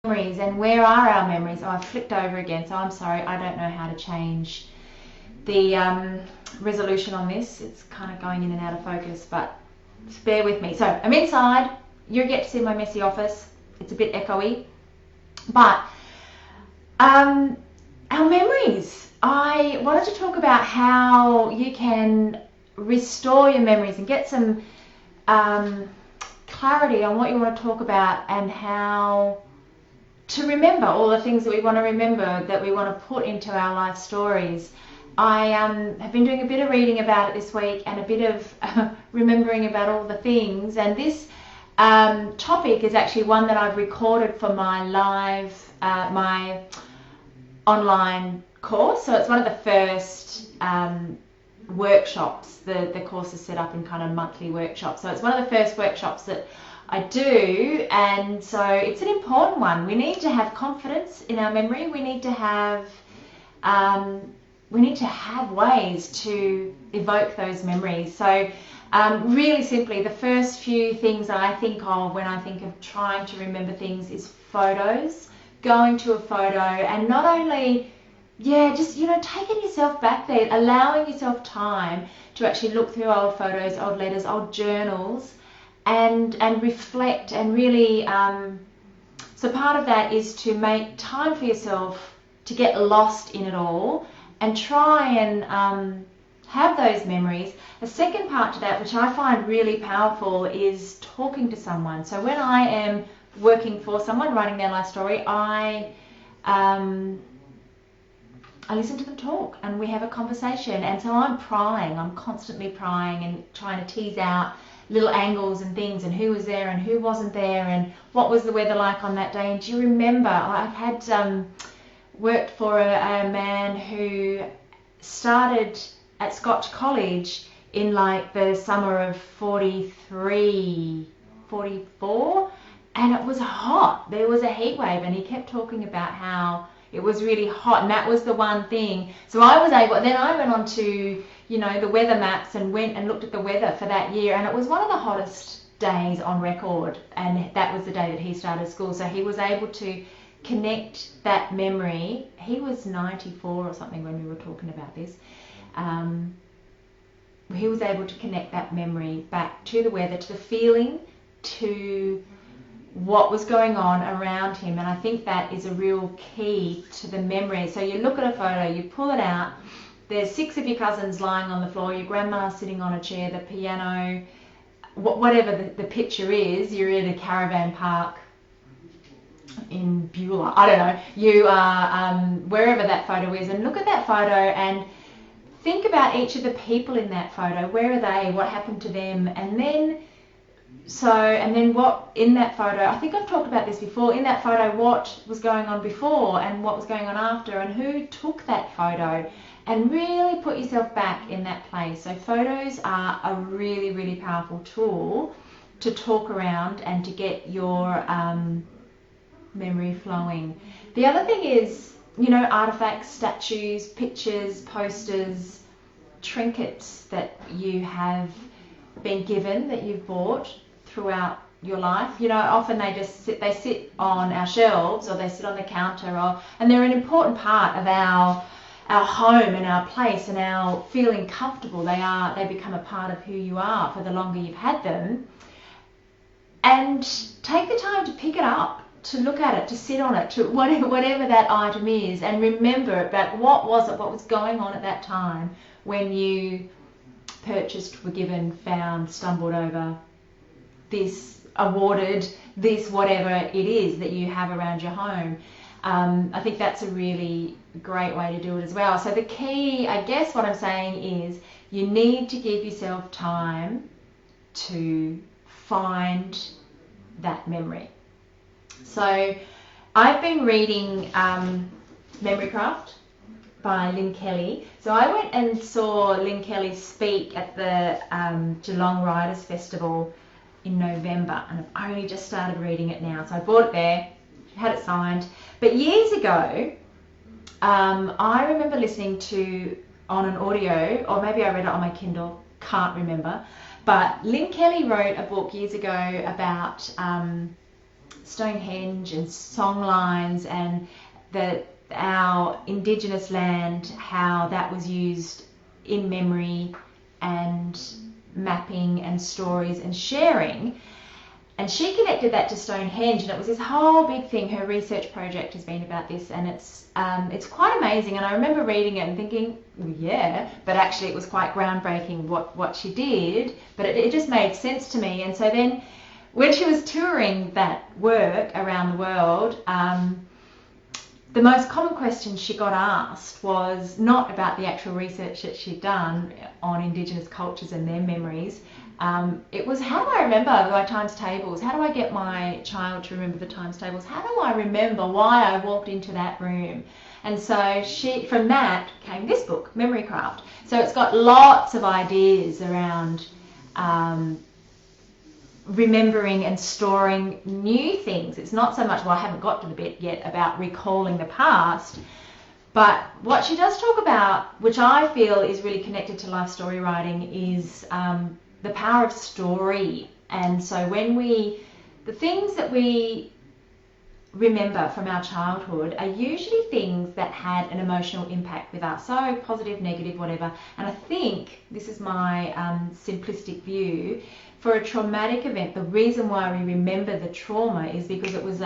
memories, and where are our memories? Oh, I've flicked over again, so I'm sorry, I don't know how to change the resolution on this. It's kind of going in and out of focus, but just bear with me. So I'm inside. You get to see my messy office. It's a bit echoey, but our memories. I wanted to talk about how you can restore your memories and get some clarity on what you want to talk about and how to remember all the things that we want to remember, that we want to put into our life stories. I have been doing a bit of reading about it this week and a bit of remembering about all the things, and this topic is actually one that I've recorded for my my online course. So it's one of the first workshops. The course is set up in kind of monthly workshops, so it's one of the first workshops that I do, and so it's an important one. We need to have confidence in our memory. We need to have ways to evoke those memories. So really simply, the first few things that I think of when I think of trying to remember things is photos. Going to a photo and not only just taking yourself back there, allowing yourself time to actually look through old photos, old letters, old journals, and reflect, and really so part of that is to make time for yourself to get lost in it all and try and have those memories. The second part to that, which I find really powerful, is talking to someone. So when I am working for someone, writing their life story, I listen to them talk and we have a conversation, and so I'm constantly prying and trying to tease out little angles and things, and who was there and who wasn't there, and what was the weather like on that day. And do you remember, I've had worked for a man who started at Scotch College in like the summer of 43, 44, and it was hot. There was a heat wave, and he kept talking about how it was really hot, and that was the one thing. So I was able, then I went on to, the weather maps and went and looked at the weather for that year, and it was one of the hottest days on record, and that was the day that he started school. So he was able to connect that memory. He was 94 or something when we were talking about this. He was able to connect that memory back to the weather, to the feeling, to what was going on around him. And I think that is a real key to the memory. So you look at a photo, you pull it out, there's 6 of your cousins lying on the floor, your grandma sitting on a chair, the piano, whatever the picture is. You're in a caravan park in Beulah, I don't know, you are wherever that photo is, and look at that photo and think about each of the people in that photo. Where are they? What happened to them? And then what in that photo, I think I've talked about this before, in that photo what was going on before and what was going on after, and who took that photo, and really put yourself back in that place. So photos are a really, really powerful tool to talk around and to get your memory flowing. The other thing is, artifacts, statues, pictures, posters, trinkets that you have been given, that you've bought throughout your life. Often they sit on our shelves, or they sit on the counter, and they're an important part of our home and our place and our feeling comfortable. They become a part of who you are for the longer you've had them. And take the time to pick it up, to look at it, to sit on it, to whatever that item is, and remember about what was it, what was going on at that time when you purchased, were given, found, stumbled over this, awarded this, whatever it is that you have around your home. I think that's a really great way to do it as well. So the key, I guess what I'm saying is, you need to give yourself time to find that memory. So I've been reading Memorycraft by Lynn Kelly. So I went and saw Lynn Kelly speak at the Geelong Writers Festival in November, and I've only just started reading it now. So I bought it there, had it signed. But years ago, I remember listening to, on an audio, or maybe I read it on my Kindle, can't remember, but Lynn Kelly wrote a book years ago about Stonehenge and songlines and our Indigenous land, how that was used in memory and mapping and stories and sharing. And she connected that to Stonehenge, and it was this whole big thing. Her research project has been about this, and it's quite amazing. And I remember reading it and thinking, well, yeah, but actually it was quite groundbreaking what she did. But it just made sense to me. And so then, when she was touring that work around the world, the most common question she got asked was not about the actual research that she'd done on Indigenous cultures and their memories. It was, how do I remember my times tables? How do I get my child to remember the times tables? How do I remember why I walked into that room? And so from that came this book, Memory Craft. So it's got lots of ideas around remembering and storing new things. It's not so much, well, I haven't got to the bit yet about recalling the past, but what she does talk about, which I feel is really connected to life story writing, is the power of story. And so the things that we remember from our childhood are usually things that had an emotional impact with us, so positive, negative, whatever. And I think, this is my simplistic view, for a traumatic event, the reason why we remember the trauma is because it was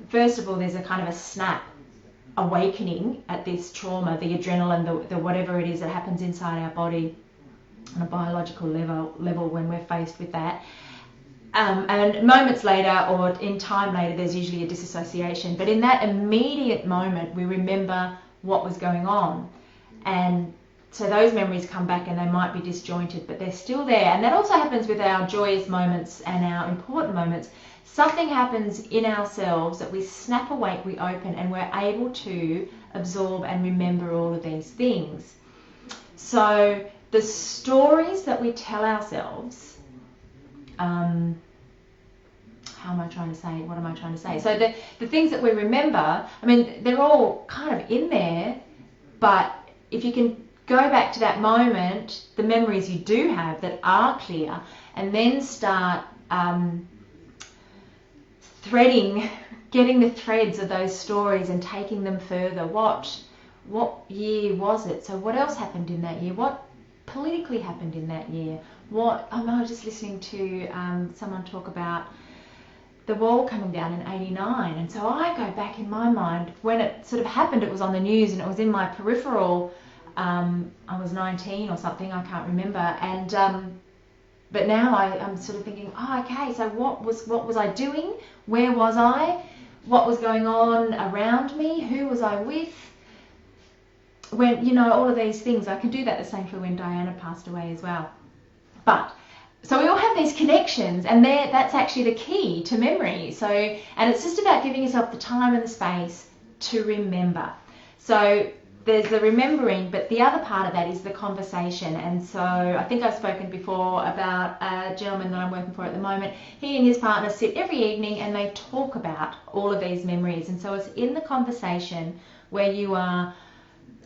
first of all, there's a kind of a snap awakening at this trauma, the adrenaline, the whatever it is that happens inside our body on a biological level when we're faced with that. And moments later, or in time later, there's usually a disassociation. But in that immediate moment, we remember what was going on. And so those memories come back and they might be disjointed, but they're still there. And that also happens with our joyous moments and our important moments. Something happens in ourselves that we snap awake, we open, and we're able to absorb and remember all of these things. So the stories that we tell ourselves, how am I trying to say? What am I trying to say? So the things that we remember, I mean, they're all kind of in there, but if you can go back to that moment, the memories you do have that are clear, and then start getting the threads of those stories and taking them further. What year was it? So what else happened in that year? What politically happened in that year? I was just listening to someone talk about the wall coming down in 89, and so I go back in my mind when it sort of happened. It was on the news and it was in my peripheral. I was 19 or something, I can't remember, and but now I'm sort of thinking, oh, okay, so what was I doing? Where was I? What was going on around me? Who was I with? When, all of these things. I can do that the same for when Diana passed away as well. But so we all have these connections, and that's actually the key to memory. So, and it's just about giving yourself the time and the space to remember. So there's the remembering, but the other part of that is the conversation. And so I think I've spoken before about a gentleman that I'm working for at the moment. He and his partner sit every evening and they talk about all of these memories. And so it's in the conversation where you are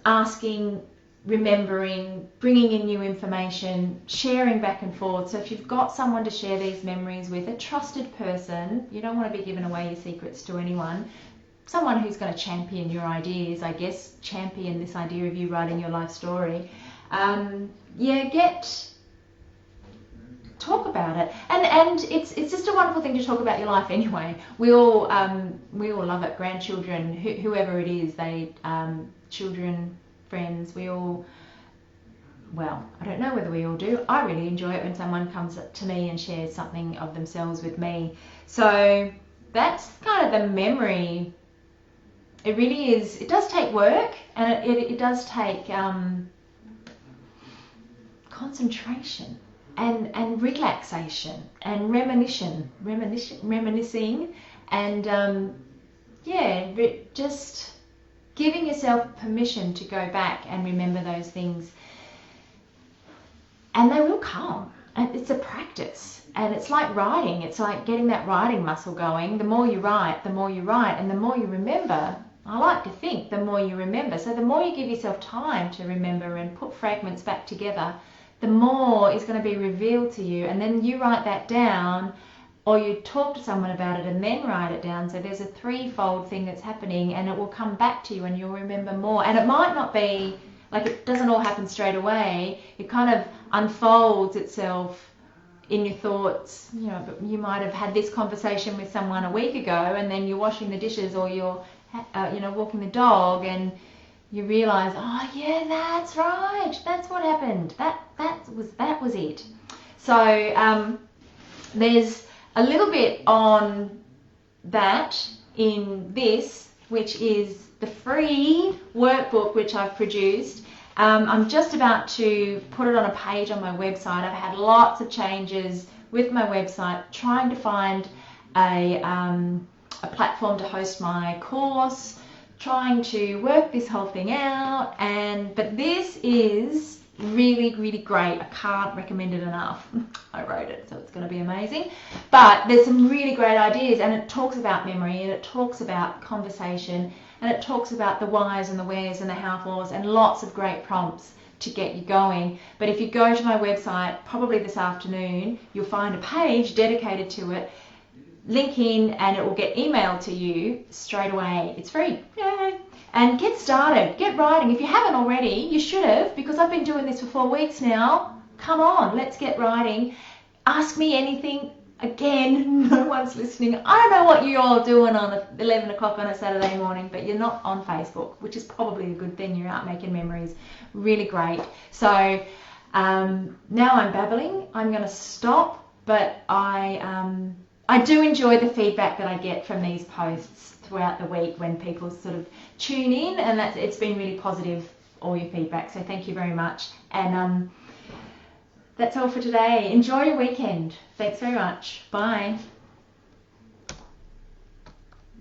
asking, remembering, bringing in new information, sharing back and forth. So if you've got someone to share these memories with, a trusted person, you don't want to be giving away your secrets to anyone, someone who's going to champion your ideas, I guess, champion this idea of you writing your life story. Talk about it, and it's just a wonderful thing to talk about your life anyway. We all love it. Grandchildren, whoever it is, children, friends, we all. Well, I don't know whether we all do. I really enjoy it when someone comes to me and shares something of themselves with me. So that's kind of the memory. It really is. It does take work, and it does take concentration and relaxation and reminiscing, and just giving yourself permission to go back and remember those things. And they will come. And it's a practice. And it's like writing. It's like getting that writing muscle going. The more you write, and the more you remember. I like to think the more you remember. So the more you give yourself time to remember and put fragments back together, the more is going to be revealed to you. And then you write that down, or you talk to someone about it and then write it down. So there's a threefold thing that's happening, and it will come back to you and you'll remember more. And it might not be, like, it doesn't all happen straight away. It kind of unfolds itself in your thoughts. You know, you might have had this conversation with someone a week ago, and then you're washing the dishes, or you're walking the dog, and you realize, oh yeah, that's right, that's what happened, that was it. So there's a little bit on that in this, which is the free workbook which I've produced. I'm just about to put it on a page on my website. I've had lots of changes with my website, trying to find a platform to host my course, trying to work this whole thing out, but this is really, really great. I can't recommend it enough. I wrote it, so it's going to be amazing. But there's some really great ideas, and it talks about memory, and it talks about conversation, and it talks about the whys and the wheres and the how-fors, and lots of great prompts to get you going. But if you go to my website, probably this afternoon, you'll find a page dedicated to it. Link in, and it will get emailed to you straight away. It's free. Yay! And get started. Get writing. If you haven't already, you should have, because I've been doing this for 4 weeks now. Come on, let's get writing. Ask me anything. Again, no one's listening. I don't know what you're all doing on 11 o'clock on a Saturday morning, but you're not on Facebook, which is probably a good thing. You're out making memories. Really great. So now I'm babbling. I'm going to stop, but I do enjoy the feedback that I get from these posts throughout the week when people sort of tune in, and it's been really positive, all your feedback. So thank you very much. And that's all for today. Enjoy your weekend. Thanks very much. Bye.